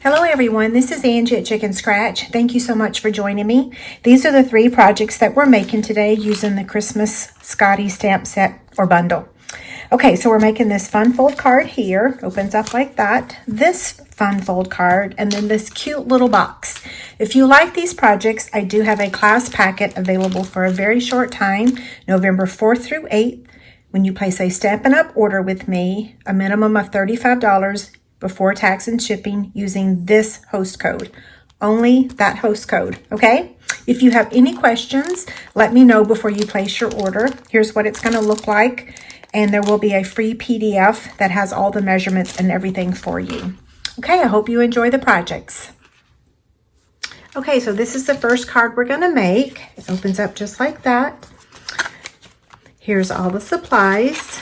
Hello everyone, this is Angie at Chicken Scratch. Thank you so much for joining me. These are the 3 projects that we're making today using the Christmas Scotty stamp set or bundle. Okay, so we're making this fun fold card here, opens up like that, this fun fold card, and then this cute little box. If you like these projects, I do have a class packet available for a very short time, November 4th through 8th. When you place a Stampin' Up! Order with me, a minimum of $35 before tax and shipping using this host code. Only that host code, okay? If you have any questions, let me know before you place your order. Here's what it's gonna look like, and there will be a free PDF that has all the measurements and everything for you. Okay, I hope you enjoy the projects. Okay, so this is the first card we're gonna make. It opens up just like that. Here's all the supplies.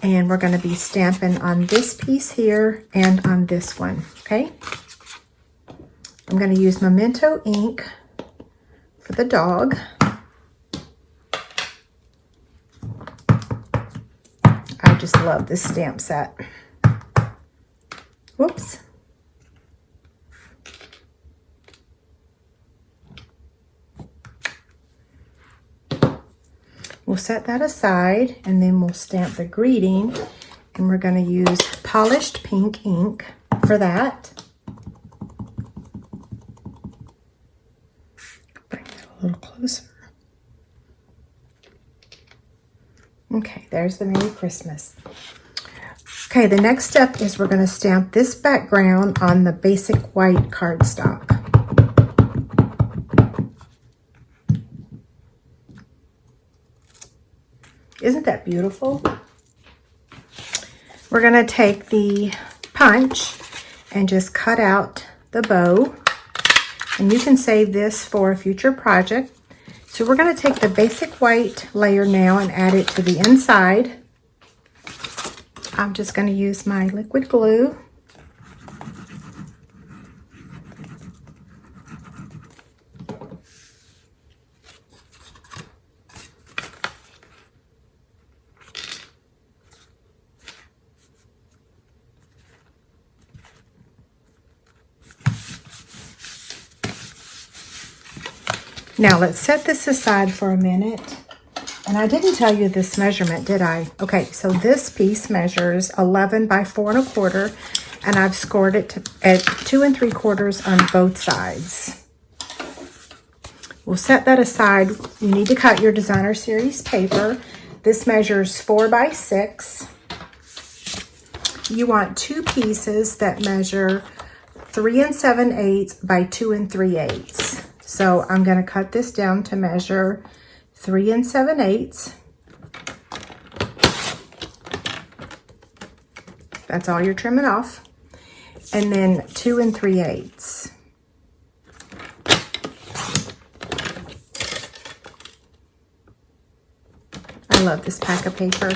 And we're going to be stamping on this piece here and on this one, okay? I'm going to use Memento ink for the dog. I just love this stamp set. Whoops. We'll set that aside and then we'll stamp the greeting, and we're going to use polished pink ink for that. Bring that a little closer. Okay, there's the Merry Christmas. Okay, the next step is we're going to stamp this background on the basic white cardstock. Isn't that beautiful? We're going to take the punch and just cut out the bow. And you can save this for a future project. So we're going to take the basic white layer now and add it to the inside. I'm just going to use my liquid glue. Now let's set this aside for a minute. And I didn't tell you this measurement, did I? Okay, so this piece measures 11 by 4 1/4, and I've scored it at 2 3/4 on both sides. We'll set that aside. You need to cut your Designer Series paper. This measures 4 by 6. You want 2 pieces that measure 3 7/8 by 2 3/8. So I'm going to cut this down to measure 3 7/8. That's all you're trimming off. And then 2 3/8. I love this pack of paper.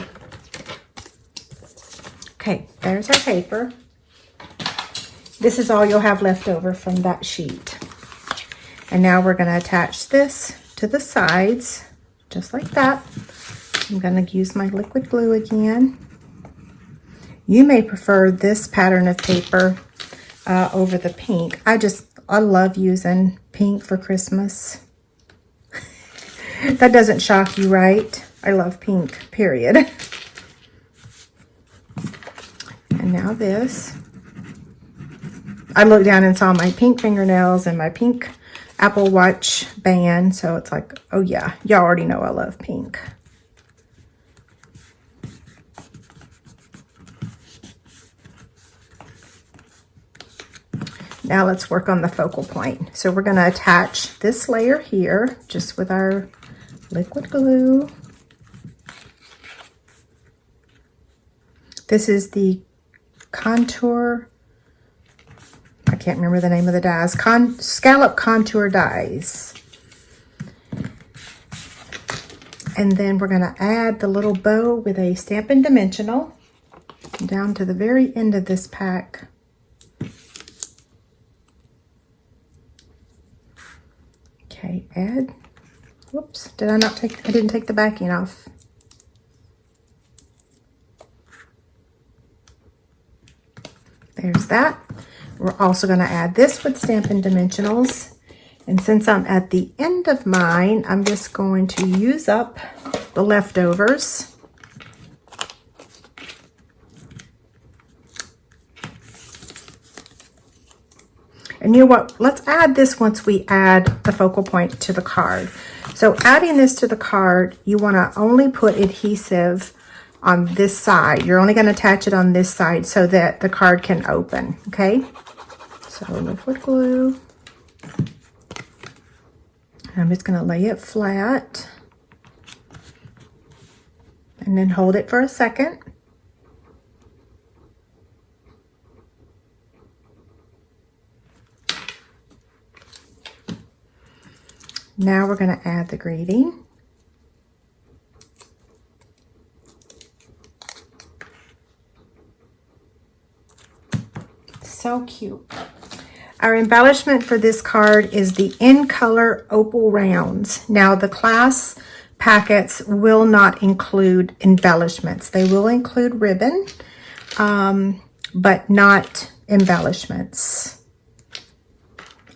Okay, there's our paper. This is all you'll have left over from that sheet. And now we're going to attach this to the sides, just like that. I'm going to use my liquid glue again. You may prefer this pattern of paper over the pink. I love using pink for Christmas. That doesn't shock you, right? I love pink, period. And now this. I looked down and saw my pink fingernails and my pink Apple Watch band, so it's like, oh yeah, y'all already know I love pink. Now let's work on the focal point. So we're going to attach this layer here just with our liquid glue. This is the contour, I can't remember the name of the dies, scallop contour dies. And then we're going to add the little bow with a Stampin' Dimensional down to the very end of this pack. Okay, add. Whoops, I didn't take the backing off. There's that. We're also going to add this with Stampin' Dimensionals. And since I'm at the end of mine, I'm just going to use up the leftovers. And you know what? Let's add this once we add the focal point to the card. So adding this to the card, you want to only put adhesive on this side. You're only going to attach it on this side so that the card can open, okay? So liquid glue. I'm just going to lay it flat and then hold it for a second. Now we're going to add the greeting. So cute. Our embellishment for this card is the In Color Opal Rounds. Now the class packets will not include embellishments. They will include ribbon, but not embellishments.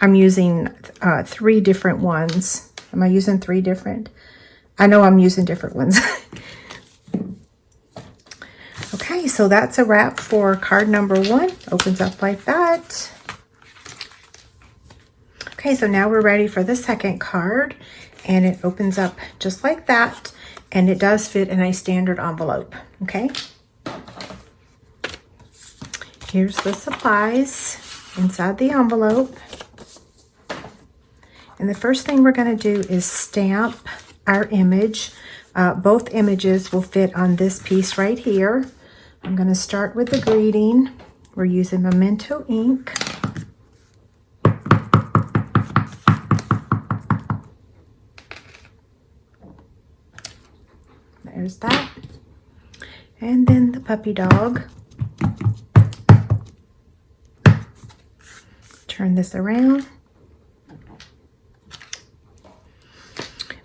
I'm using 3 different ones. Am I using 3 different? I know I'm using different ones. Okay, so that's a wrap for card number 1. Opens up like that. Okay, so now we're ready for the second card, and it opens up just like that, and it does fit in a standard envelope, okay? Here's the supplies inside the envelope. And the first thing we're going to do is stamp our image. Both images will fit on this piece right here. I'm going to start with the greeting. We're using Memento ink. There's that. And then the puppy dog. Turn this around.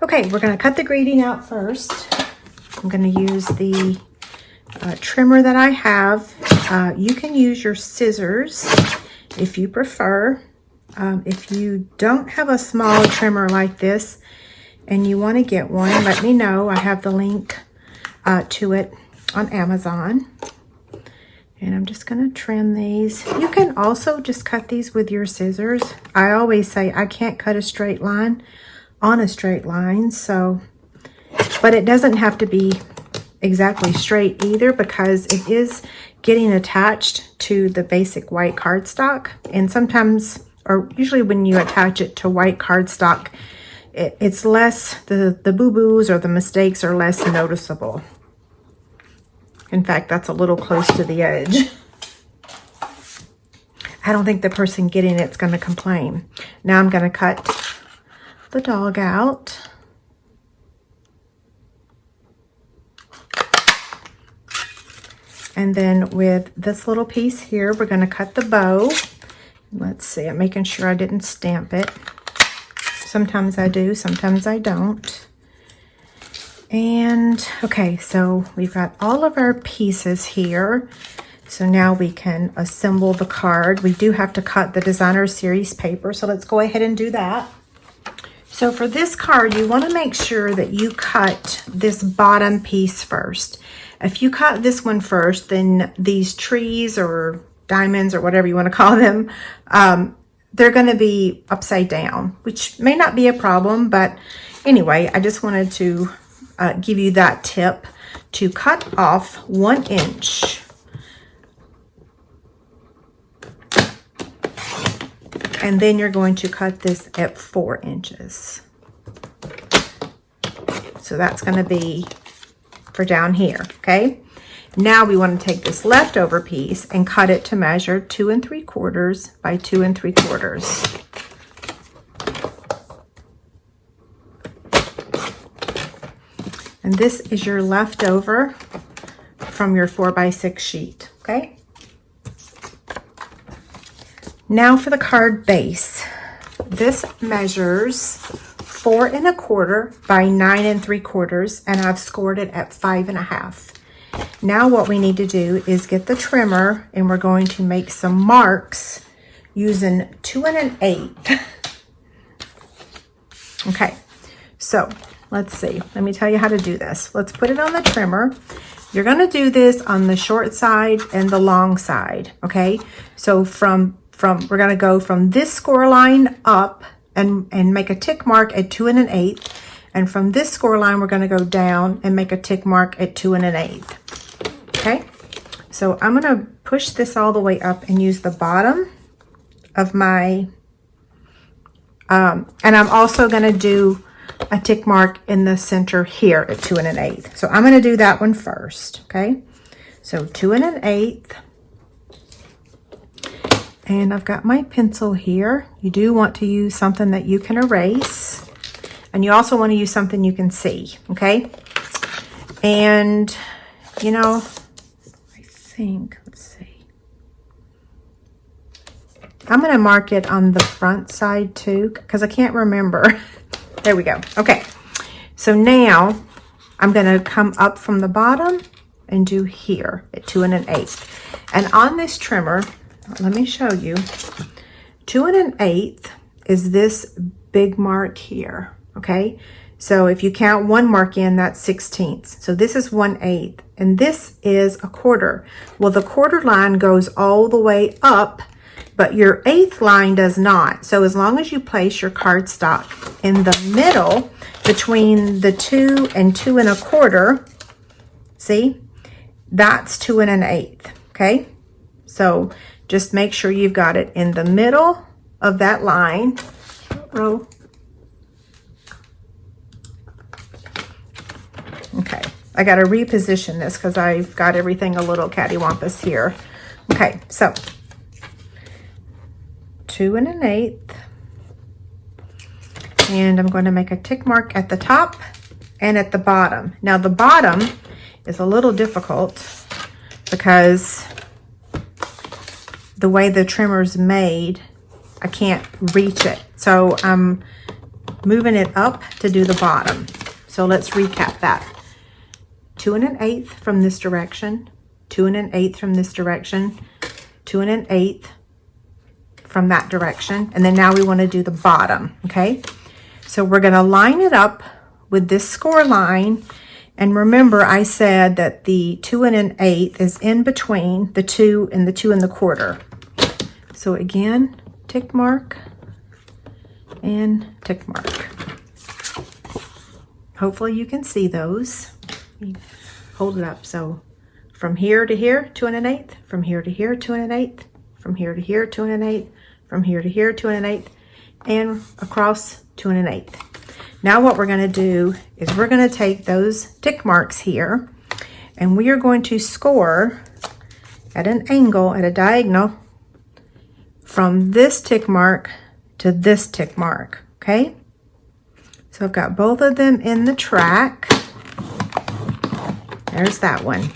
Okay, we're going to cut the greeting out first. I'm going to use the trimmer that I have. You can use your scissors if you prefer. If you don't have a small trimmer like this and you want to get one, let me know. I have the link to it on Amazon. And I'm just going to trim these. You can also just cut these with your scissors. I always say I can't cut a straight line on a straight line, so, but it doesn't have to be exactly straight either, because it is getting attached to the basic white cardstock. And sometimes, or usually when you attach it to white cardstock, it's less, the boo-boos or the mistakes are less noticeable. In fact, that's a little close to the edge. I don't think the person getting it's going to complain. Now I'm going to cut the dog out. And then with this little piece here, we're going to cut the bow. Let's see, I'm making sure I didn't stamp it. Sometimes I do, sometimes I don't. And okay, so we've got all of our pieces here. So now we can assemble the card. We do have to cut the designer series paper, so let's go ahead and do that. So for this card, you want to make sure that you cut this bottom piece first. If you cut this one first, then these trees or diamonds or whatever you want to call them, they're going to be upside down, which may not be a problem. But anyway, I just wanted to give you that tip to cut off 1 inch. And then you're going to cut this at 4 inches. So that's going to be for down here, okay? Now we want to take this leftover piece and cut it to measure 2 3/4 by 2 3/4. And this is your leftover from your 4x6 sheet, okay? Now for the card base. This measures 4 1/4 by 9 3/4, and I've scored it at 5 1/2. Now what we need to do is get the trimmer, and we're going to make some marks using 2 1/8. Okay, so let's see. Let me tell you how to do this. Let's put it on the trimmer. You're going to do this on the short side and the long side, okay? So we're going to go from this score line up and make a tick mark at 2 1/8. And from this score line, we're going to go down and make a tick mark at 2 1/8. Okay? So I'm going to push this all the way up and use the bottom of my, and I'm also going to do a tick mark in the center here at 2 1/8. So I'm going to do that one first, okay? So 2 1/8. And I've got my pencil here. You do want to use something that you can erase. And you also want to use something you can see, okay? And, you know, I think, let's see. I'm going to mark it on the front side too, because I can't remember. There we go. Okay. So now I'm going to come up from the bottom and do here at 2 1/8. And on this trimmer, let me show you, 2 1/8 is this big mark here. Okay, so if you count one mark in, that's 16ths. So this is 1/8, and this is a quarter. Well, the quarter line goes all the way up, but your eighth line does not. So as long as you place your cardstock in the middle between the 2 and 2 1/4, see, that's 2 1/8. Okay, so just make sure you've got it in the middle of that line. Oh. Okay, I got to reposition this because I've got everything a little cattywampus here. Okay, so 2 1/8, and I'm going to make a tick mark at the top and at the bottom. Now the bottom is a little difficult because the way the trimmer's made, I can't reach it. So I'm moving it up to do the bottom. So let's recap that. 2 1/8 from this direction, 2 1/8 from this direction, 2 1/8 from that direction, and then now we want to do the bottom, okay? So we're going to line it up with this score line, and remember I said that the 2 1/8 is in between the 2 and the 2 1/4. So again, tick mark and tick mark. Hopefully you can see those. Hold it up. So from here to here, 2 1/8, from here to here, 2 1/8, from here to here, 2 1/8, from here to here, 2 1/8, and across 2 1/8. Now what we're going to do is we're going to take those tick marks here, and we are going to score at an angle, at a diagonal, from this tick mark to this tick mark, okay? So I've got both of them in the track. There's that one.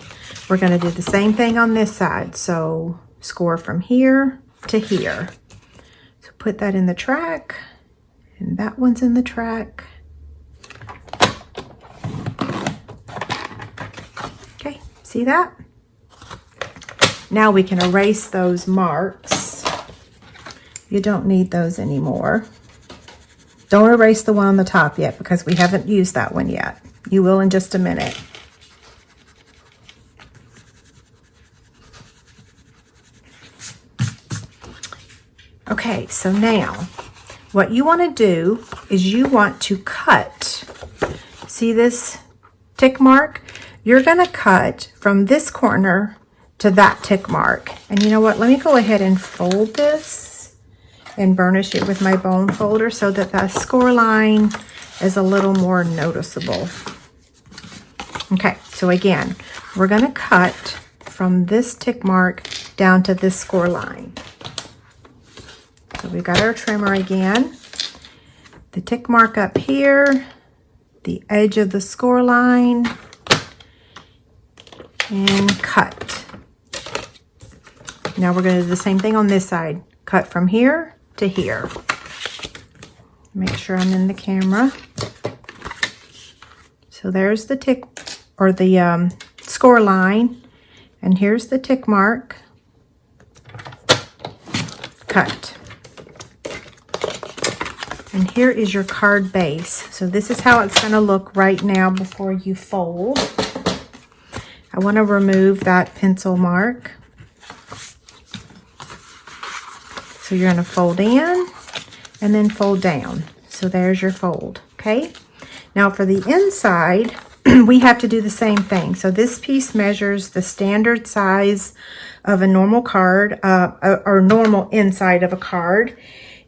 We're going to do the same thing on this side. So score from here to here. So put that in the track, and that one's in the track. Okay, see that? Now we can erase those marks. You don't need those anymore. Don't erase the one on the top yet because we haven't used that one yet. You will in just a minute. Okay, so now what you want to do is you want to cut. See this tick mark? You're going to cut from this corner to that tick mark. And you know what? Let me go ahead and fold this and burnish it with my bone folder so that the score line is a little more noticeable. Okay, so again, we're going to cut from this tick mark down to this score line. So we've got our trimmer again, the tick mark up here, the edge of the score line, and cut. Now we're going to do the same thing on this side. Cut from here to here. Make sure I'm in the camera. So there's the tick, or the score line, and here's the tick mark. cut. And here is your card base. So this is how it's going to look right now before you fold. I want to remove that pencil mark. So you're going to fold in and then fold down. So there's your fold, okay? Now for the inside, we have to do the same thing. So this piece measures the standard size of a normal card, or normal inside of a card,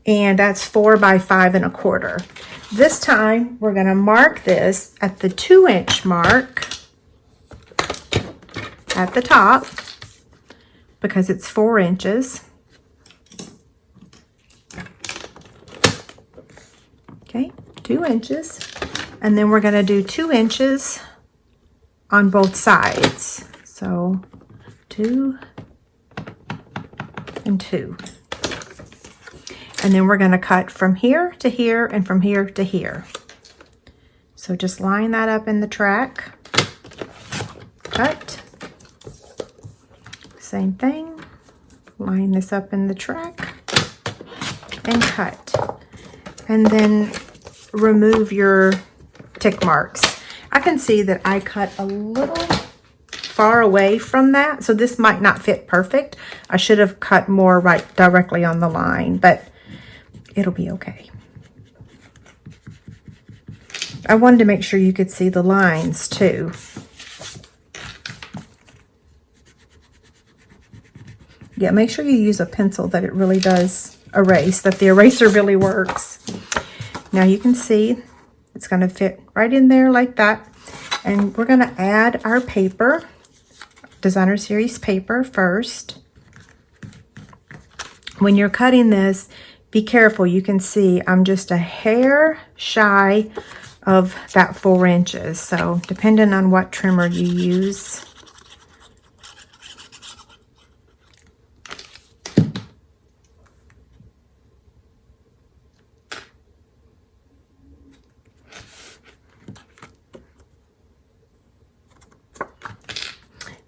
and that's 4 by 5 1/4. This time, we're gonna mark this at the 2-inch mark at the top, because it's 4 inches. Okay, 2 inches. And then we're going to do 2 inches on both sides. So 2 and 2. And then we're going to cut from here to here and from here to here. So just line that up in the track. Cut. Same thing. Line this up in the track and cut. And then remove your tick marks. I can see that I cut a little far away from that, so this might not fit perfect. I should have cut more right directly on the line, but it'll be okay. I wanted to make sure you could see the lines too. Yeah, make sure you use a pencil that it really does erase, that the eraser really works. Now you can see it's going to fit right in there like that. And we're going to add our paper, Designer Series paper first. When you're cutting this, be careful. You can see I'm just a hair shy of that 4 inches. So depending on what trimmer you use.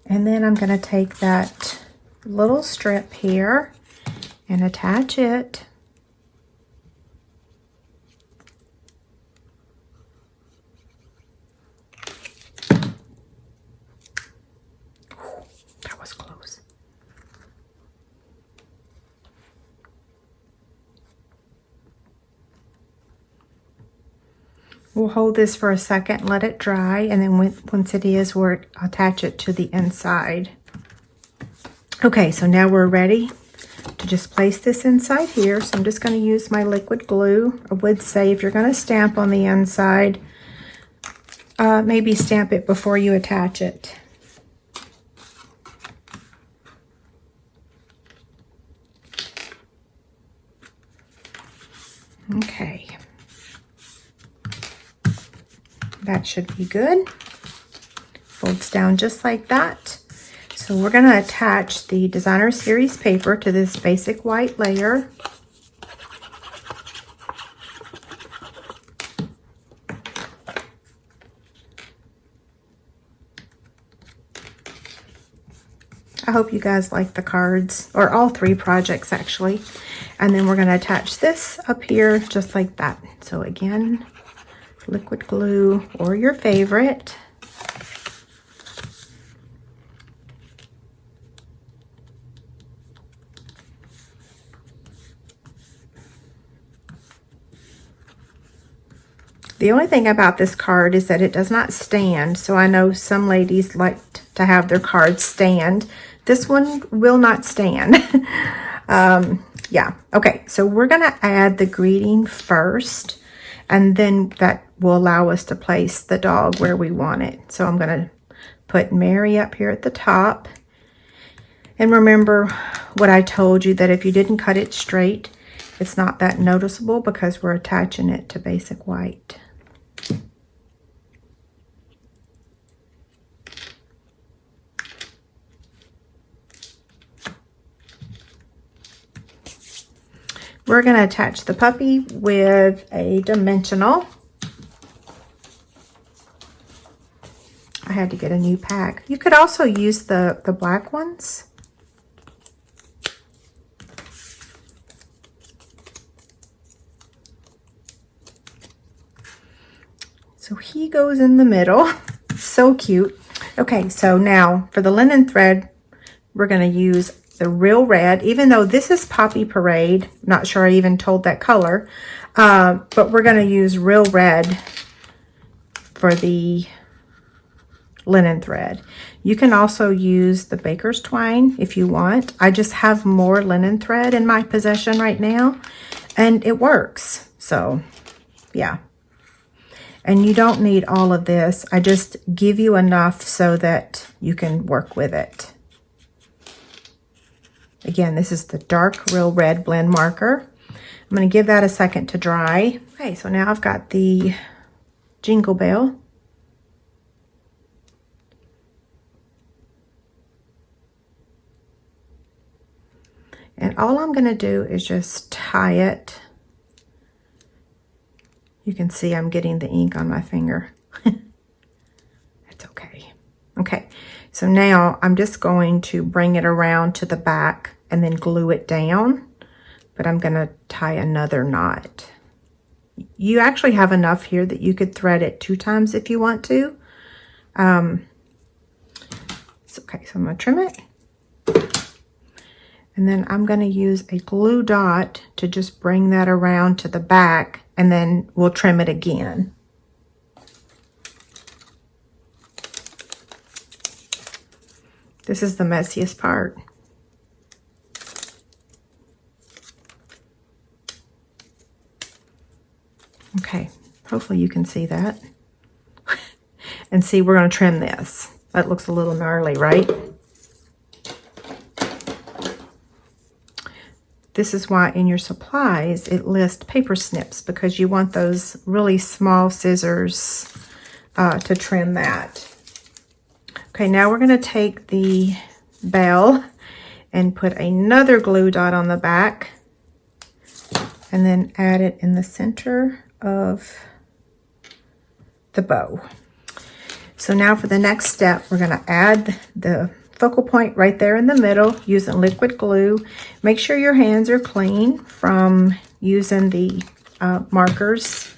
And then I'm going to take that little strip here and attach it. That was close. We'll hold this for a second, let it dry, and then once it is, we'll attach it to the inside. Okay, so now we're ready to just place this inside here. So I'm just going to use my liquid glue. I would say if you're going to stamp on the inside, maybe stamp it before you attach it. Okay. That should be good. Folds down just like that. So we're going to attach the Designer Series paper to this basic white layer. I hope you guys like the cards, or all 3 projects actually. And then we're going to attach this up here just like that. So again, liquid glue or your favorite. The only thing about this card is that it does not stand. So I know some ladies like to have their cards stand. This one will not stand. Yeah, okay, so we're gonna add the greeting first, and then that will allow us to place the dog where we want it. So I'm gonna put Mary up here at the top. And remember what I told you, that if you didn't cut it straight, it's not that noticeable because we're attaching it to basic white. We're going to attach the puppy with a dimensional. I had to get a new pack. You could also use the black ones. So he goes in the middle. So cute. Okay, so now for the linen thread, we're going to use the Real Red, even though this is Poppy Parade. Not sure I even told that color, but we're going to use Real Red for the linen thread. You can also use the Baker's Twine if you want. I just have more linen thread in my possession right now, and it works. So, yeah. And you don't need all of this. I just give you enough so that you can work with it. Again, this is the dark Real Red blend marker. I'm going to give that a second to dry. Okay, so now I've got the Jingle Bell. And all I'm going to do is just tie it. You can see I'm getting the ink on my finger. It's okay. Okay, so now I'm just going to bring it around to the back and then glue it down. But I'm going to tie another knot. You actually have enough here that you could thread it 2 times if you want to. It's okay, so I'm going to trim it. And then I'm going to use a glue dot to just bring that around to the back, and then we'll trim it again. This is the messiest part. Okay, hopefully you can see that. And see, we're going to trim this. That looks a little gnarly, right? This is why in your supplies it lists paper snips, because you want those really small scissors to trim that. Okay, now we're going to take the bell and put another glue dot on the back and then add it in the center of the bow. So now for the next step, we're going to add the focal point right there in the middle using liquid glue. Make sure your hands are clean from using the markers.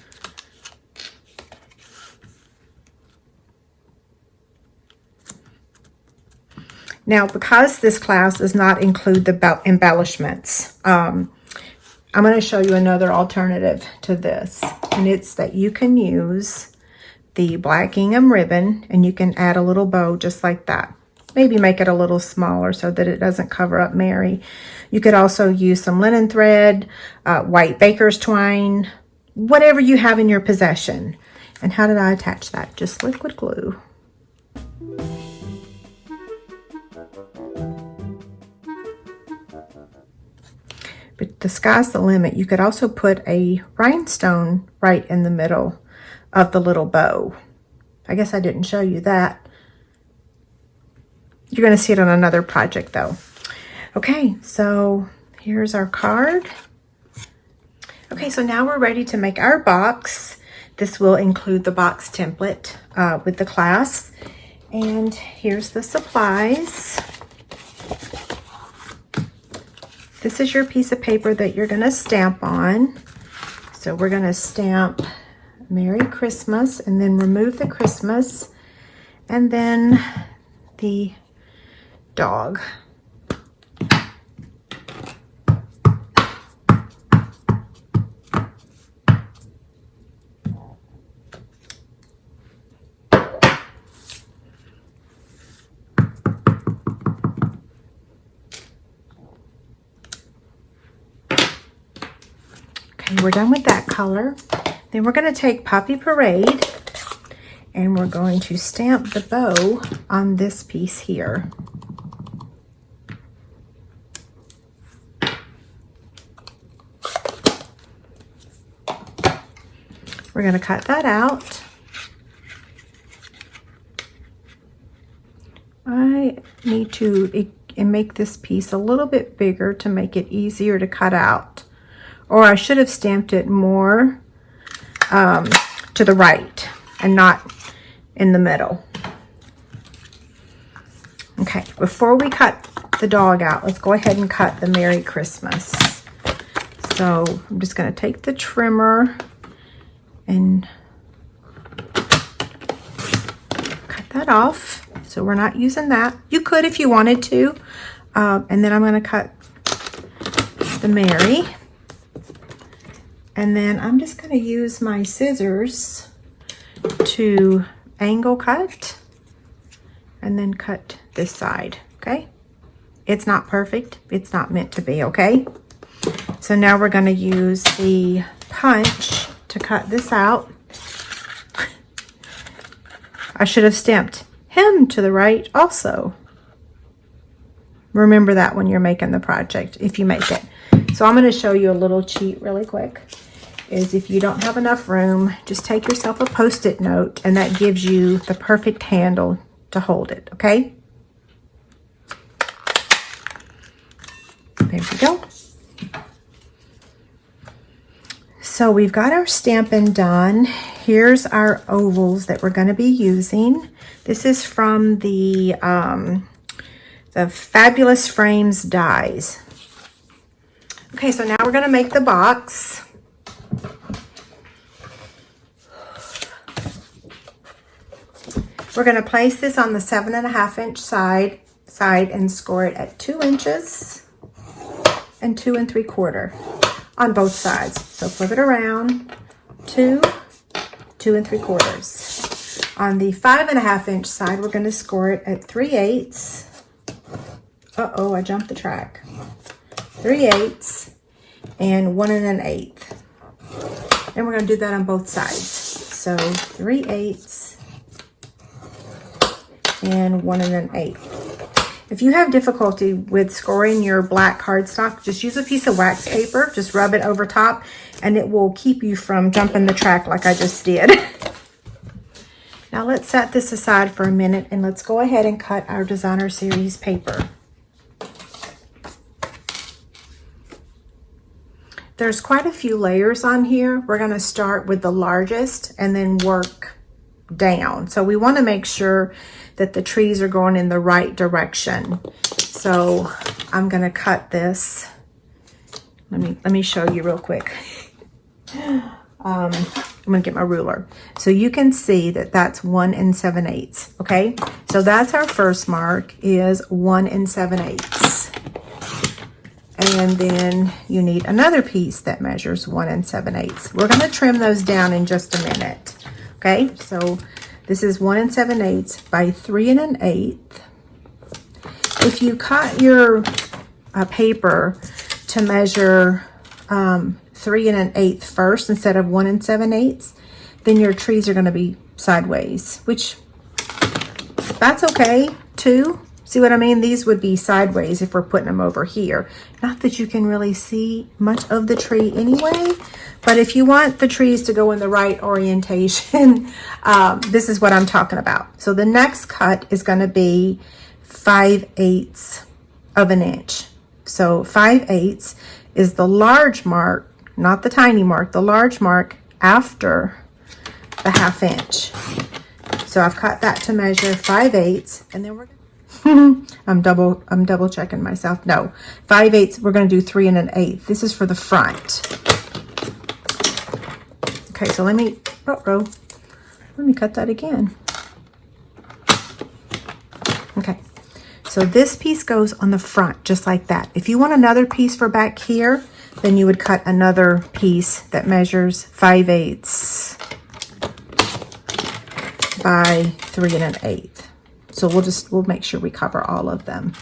Now, because this class does not include the embellishments, I'm going to show you another alternative to this, and it's that you can use the black gingham ribbon and you can add a little bow just like that. Maybe make it a little smaller so that it doesn't cover up Mary. You could also use some linen thread, white baker's twine, whatever you have in your possession. And how did I attach that? Just liquid glue. But the sky's the limit. You could also put a rhinestone right in the middle of the little bow. I guess I didn't show you that. You're going to see it on another project though. Okay, so here's our card. Okay, so now we're ready to make our box. This will include the box template with the class. And here's the supplies. This is your piece of paper that you're going to stamp on. So we're going to stamp Merry Christmas and then remove the Christmas and then the dog. Okay, we're done with that color. Then we're going to take Poppy Parade and we're going to stamp the bow on this piece here. We're going to cut that out. I need to make this piece a little bit bigger to make it easier to cut out. Or I should have stamped it more to the right and not in the middle. Okay, before we cut the dog out, let's go ahead and cut the Merry Christmas. So I'm just going to take the trimmer and cut off. So we're not using that. You could if you wanted to. And then I'm going to cut the Mary. And then I'm just going to use my scissors to angle cut and then cut this side, okay? It's not perfect. It's not meant to be, okay? So now we're going to use the punch to cut this out. I should have stamped him to the right also. Remember that when you're making the project, if you make it. So I'm going to show you a little cheat really quick. Is if you don't have enough room, just take yourself a Post-it note, and that gives you the perfect handle to hold it, okay? There we go. So we've got our stamping done. Here's our ovals that we're going to be using. This is from the Fabulous Frames dies. Okay, so now we're going to make the box. We're going to place this on the 7.5 inch side and score it at 2 inches and 2 3/4 on both sides. So flip it around, 2 3/4. On the 5.5 inch side, we're going to score it at 3/8. Uh-oh, I jumped the track. 3/8 and 1 1/8. And we're going to do that on both sides. So 3/8 and 1 1/8. If you have difficulty with scoring your black cardstock, just use a piece of wax paper, just rub it over top, and it will keep you from jumping the track like I just did. Now let's set this aside for a minute, and let's go ahead and cut our Designer Series paper. There's quite a few layers on here. We're going to start with the largest and then work down. So we want to make sure that the trees are going in the right direction. So I'm going to cut this. Let me show you real quick. I'm going to get my ruler. So you can see that that's 1 7/8. Okay. So that's our first mark is 1 7/8. And then you need another piece that measures 1 7/8. We're going to trim those down in just a minute. Okay, so this is 1 7/8 by 3 1/8. If you cut your paper to measure 3 1/8 first instead of 1 7/8, then your trees are going to be sideways, which that's okay too. See what I mean? These would be sideways if we're putting them over here. Not that you can really see much of the tree anyway, but if you want the trees to go in the right orientation, this is what I'm talking about. So the next cut is going to be 5/8 of an inch. So 5/8 is the large mark, not the tiny mark, the large mark after the 1/2 inch. So I've cut that to measure 5/8, and then we're I'm double checking myself. No, 5/8. We're going to do 3 1/8. This is for the front. Okay, so let me cut that again. Okay, so this piece goes on the front just like that. If you want another piece for back here, then you would cut another piece that measures 5/8 by 3 1/8. So we'll make sure we cover all of them.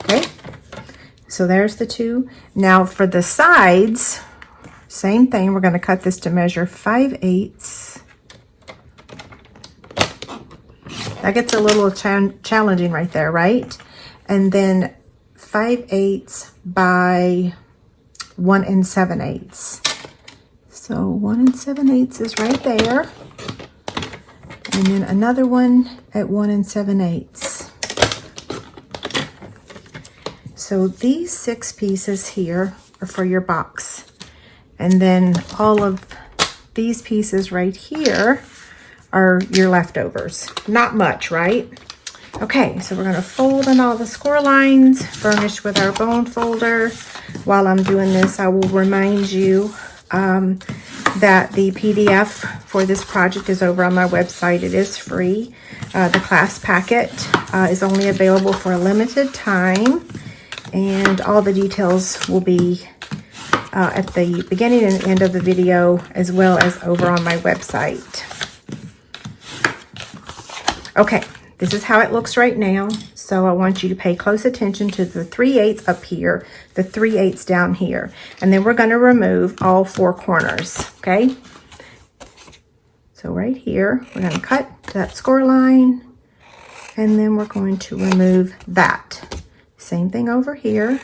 Okay, so there's the two. Now for the sides, same thing. We're going to cut this to measure 5/8. That gets a little challenging right there, right? And then 5/8 by 1 7/8. So 1 7/8 is right there. And then another one at 1 7/8. So these 6 pieces here are for your box. And then all of these pieces right here are your leftovers. Not much, right? Okay, so we're going to fold in all the score lines, furnish with our bone folder. While I'm doing this, I will remind you that the PDF for this project is over on my website. It is free. The class packet is only available for a limited time, and all the details will be at the beginning and end of the video, as well as over on my website. Okay, this is how it looks right now. So I want you to pay close attention to the 3/8 up here, the 3/8 down here. And then we're going to remove all 4 corners, okay? So right here, we're going to cut that score line, and then we're going to remove that. Same thing over here.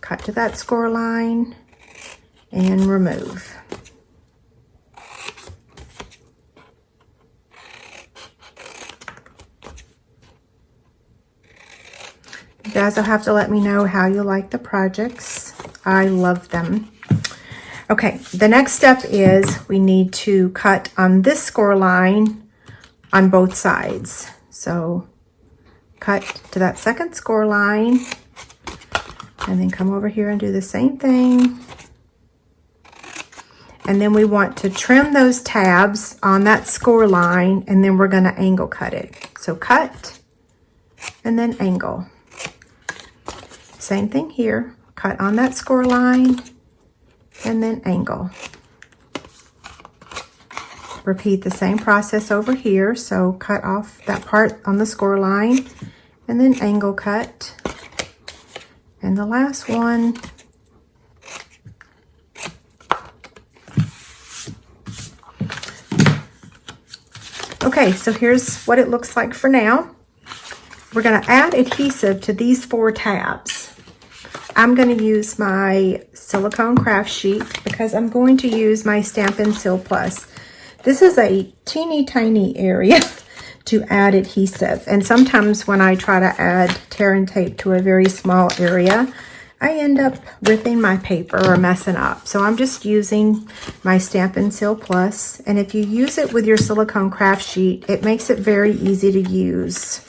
Cut to that score line and remove. You guys will have to let me know how you like the projects. I love them. Okay, the next step is we need to cut on this score line on both sides. So cut to that second score line, and then come over here and do the same thing. And then we want to trim those tabs on that score line, and then we're going to angle cut it. So cut and then angle. Same thing here. Cut on that score line and then angle. Repeat the same process over here. So cut off that part on the score line and then angle cut. And the last one, okay, so here's what it looks like for now. We're going to add adhesive to these 4 tabs. I'm going to use my silicone craft sheet because I'm going to use my Stampin' Seal Plus. This is a teeny tiny area to add adhesive, and sometimes when I try to add tear and tape to a very small area, I end up ripping my paper or messing up. So I'm just using my Stampin' Seal Plus, and if you use it with your silicone craft sheet, it makes it very easy to use.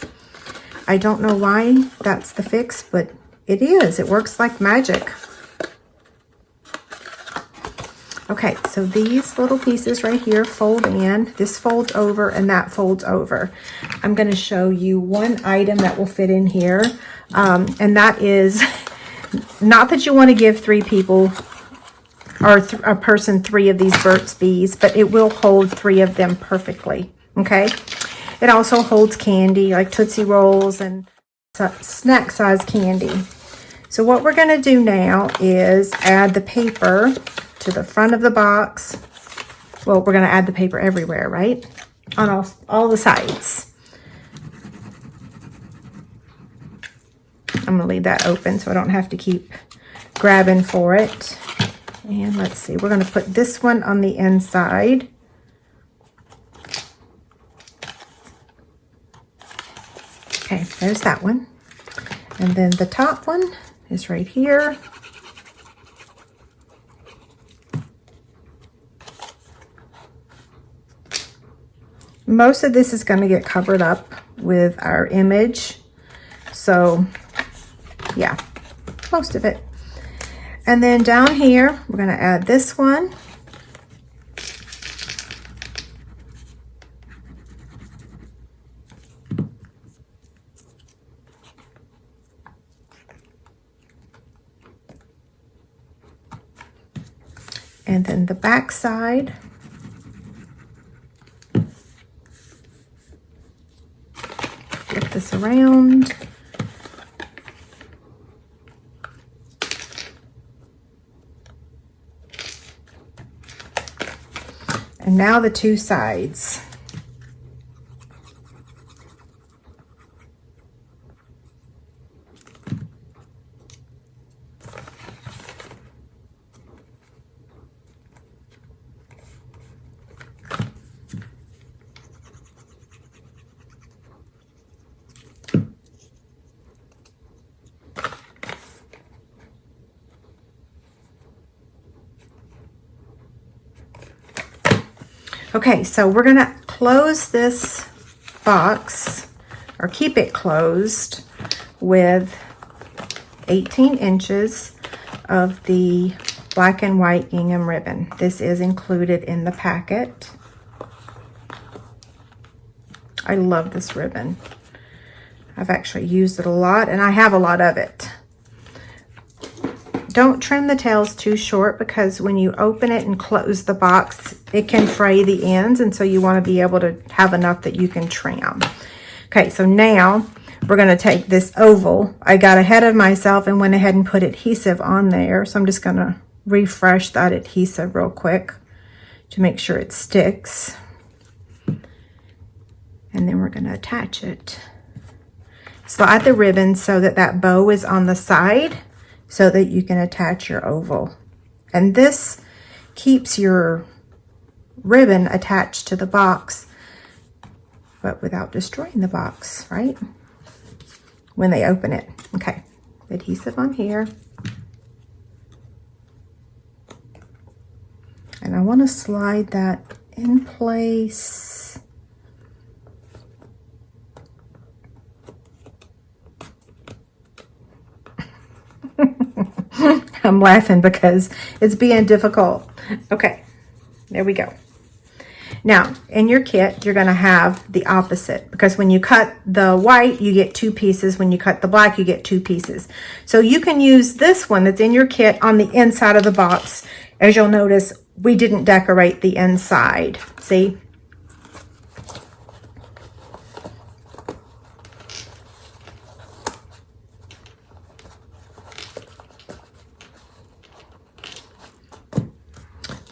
I don't know why that's the fix, but it is. It works like magic. Okay, so these little pieces right here fold in. This folds over and that folds over. I'm going to show you one item that will fit in here, and that is not that you want to give 3 people or a person 3 of these Burt's Bees, but it will hold 3 of them perfectly. Okay, it also holds candy like Tootsie Rolls and snack size candy. So what we're going to do now is add the paper to the front of the box. Well, we're going to add the paper everywhere, right? On all the sides. I'm going to leave that open so I don't have to keep grabbing for it. And let's see, we're going to put this one on the inside. Okay, there's that one. And then the top one is right here. Most of this is going to get covered up with our image. So, yeah, most of it. And then down here, we're going to add this one. And then the back side. Flip this around. And now the 2 sides. Okay, so we're going to close this box, or keep it closed, with 18 inches of the black and white gingham ribbon. This is included in the packet. I love this ribbon. I've actually used it a lot, and I have a lot of it. Don't trim the tails too short, because when you open it and close the box, it can fray the ends, and so you want to be able to have enough that you can trim. Okay, so now we're going to take this oval. I got ahead of myself and went ahead and put adhesive on there, so I'm just going to refresh that adhesive real quick to make sure it sticks. And then we're going to attach it. Slide the ribbon so that that bow is on the side so that you can attach your oval. And this keeps your ribbon attached to the box, but without destroying the box, right? When they open it. Okay, adhesive on here. And I want to slide that in place. I'm laughing because it's being difficult. Okay, there we go. Now, in your kit, you're going to have the opposite, because when you cut the white, you get 2 pieces. When you cut the black, you get 2 pieces. So you can use this one that's in your kit on the inside of the box. As you'll notice, we didn't decorate the inside. See?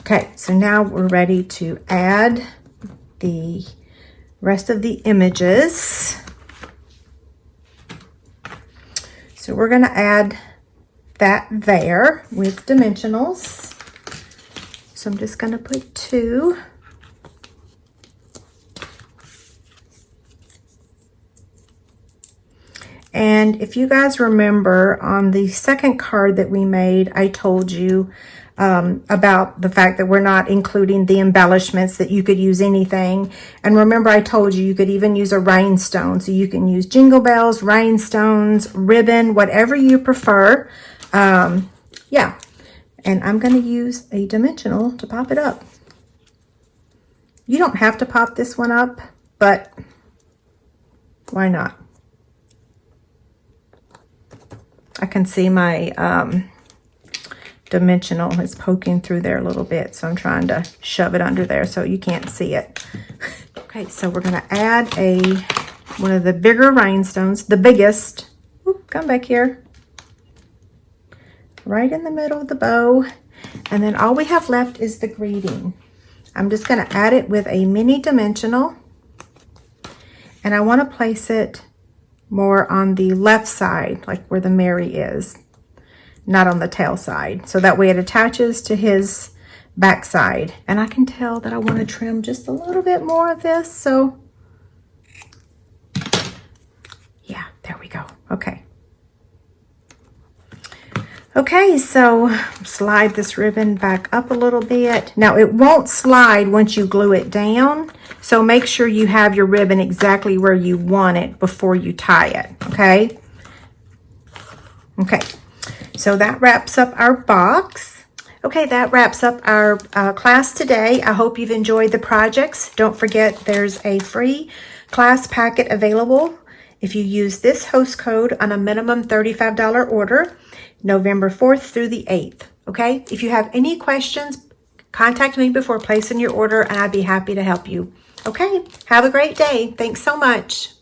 Okay, so now we're ready to add the rest of the images. So we're going to add that there with dimensionals. So I'm just going to put 2. And if you guys remember, on the second card that we made, I told you about the fact that we're not including the embellishments, that you could use anything. And remember, I told you you could even use a rhinestone. So you can use jingle bells, rhinestones, ribbon, whatever you prefer. Yeah. And I'm going to use a dimensional to pop it up. You don't have to pop this one up, but why not? I can see my dimensional is poking through there a little bit, so I'm trying to shove it under there so you can't see it. Okay, so we're going to add one of the bigger rhinestones, the biggest. Oop, come back here. Right in the middle of the bow. And then all we have left is the greeting. I'm just going to add it with a mini dimensional. And I want to place it more on the left side, like where the Mary is, not on the tail side. So that way it attaches to his back side. And I can tell that I want to trim just a little bit more of this. So yeah, there we go. Okay. Okay, so slide this ribbon back up a little bit. Now it won't slide once you glue it down, so make sure you have your ribbon exactly where you want it before you tie it, okay? Okay, so that wraps up our box. Okay, that wraps up our class today. I hope you've enjoyed the projects. Don't forget, there's a free class packet available if you use this host code on a minimum $35 order, November 4th through the 8th, okay? If you have any questions, contact me before placing your order and I'd be happy to help you. Okay, have a great day. Thanks so much.